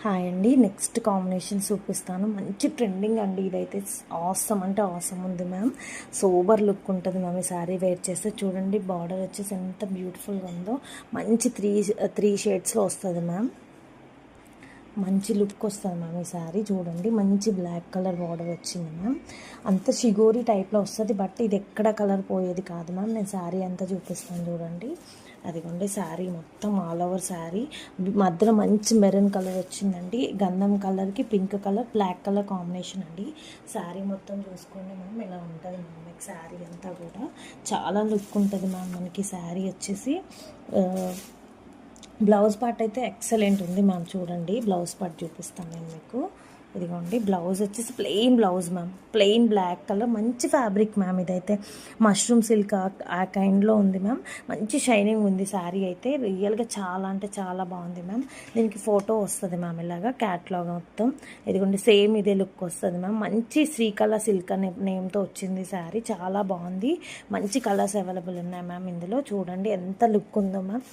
Hi అండి. Next combination చూపిస్తాను. మంచి ట్రెండింగ్ అండి. ఇదైతే ఆసమ్ అంటే ఆసమ్ ఉంది మ్యామ్. సోబర్ లుక్ ఉంటుంది మ్యామ్. ఈ శారీ వేర్ చేస్తే చూడండి, బార్డర్ వచ్చేసి ఎంత బ్యూటిఫుల్గా ఉందో. మంచి త్రీ షేడ్స్లో వస్తుంది మ్యామ్. మంచి లుక్ వస్తుంది మ్యామ్. ఈ శారీ చూడండి, మంచి బ్లాక్ కలర్ బార్డర్ వచ్చింది మ్యామ్. అంత షిగోరీ టైప్లో వస్తుంది, బట్ ఇది ఎక్కడ కలర్ పోయేది కాదు మ్యామ్. నేను శారీ అంతా చూపిస్తాను చూడండి. అదిగోండి శారీ మొత్తం ఆల్ ఓవర్ శారీ మధ్యలో మంచి మెరూన్ కలర్ వచ్చిందండి. గంధం కలర్కి pink colour, black colour combination అండి. శారీ మొత్తం చూసుకోండి మ్యామ్, ఇలా ఉంటుంది మ్యామ్. మీకు శారీ అంతా కూడా చాలా లుక్ ఉంటుంది మ్యామ్. మనకి శారీ వచ్చేసి బ్లౌజ్ పార్ట్ అయితే ఎక్సలెంట్ ఉంది మ్యామ్. చూడండి, బ్లౌజ్ పార్ట్ చూపిస్తాను నేను మీకు. ఇదిగోండి, బ్లౌజ్ వచ్చేసి plain blouse ma'am. Plain black colour, మంచి ఫ్యాబ్రిక్ మ్యామ్. ఇదైతే మష్రూమ్ సిల్క్ ఆ కైండ్లో ఉంది మ్యామ్. మంచి షైనింగ్ ఉంది శారీ అయితే. రియల్గా చాలా అంటే చాలా బాగుంది మ్యామ్. దీనికి ఫోటో వస్తుంది మ్యామ్, ఇలాగా క్యాట్లాగ్ మొత్తం. ఇదిగోండి, సేమ్ ఇదే లుక్ వస్తుంది మ్యామ్. మంచి శ్రీకళ సిల్క్ అనే నేమ్తో వచ్చింది శారీ. చాలా బాగుంది. మంచి కలర్స్ అవైలబుల్ ఉన్నాయి మ్యామ్ ఇందులో. చూడండి ఎంత లుక్ ఉందో ma'am.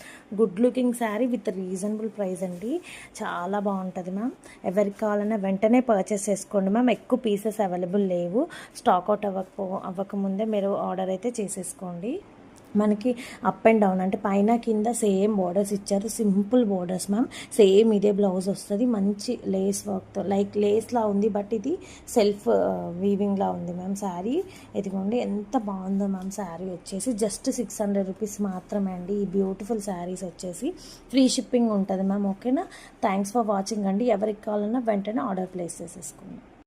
Good looking sari with reasonable price అండి. చాలా బాగుంటుంది మ్యామ్. ఎవరికి కావాలన్నా వెంటనే పర్చేస్ చేసుకోండి మ్యామ్. ఎక్కువ పీసెస్ అవైలబుల్ లేవు. స్టాక్ అవుట్ అవ్వకముందే మీరు ఆర్డర్ అయితే చేసేసుకోండి. మనకి అప్ అండ్ డౌన్ అంటే పైన కింద సేమ్ బోర్డర్స్ ఇచ్చారు. Simple borders ma'am. సేమ్ ఇదే బ్లౌజ్ వస్తుంది. మంచి లేస్ వర్క్తో, లైక్ లేస్లా ఉంది, బట్ ఇది సెల్ఫ్ వీవింగ్లా ఉంది మ్యామ్ శారీ. ఇదిగోండి ఎంత బాగుందో మ్యామ్. శారీ వచ్చేసి జస్ట్ 600 రూపీస్ మాత్రమే అండి. ఈ బ్యూటిఫుల్ శారీస్ వచ్చేసి ఫ్రీ షిప్పింగ్ ఉంటుంది మ్యామ్. ఓకేనా? థ్యాంక్స్ ఫర్ వాచింగ్ అండి. ఎవరికి కావాలన్నా వెంటనే ఆర్డర్ ప్లేస్ చేసేసుకోండి.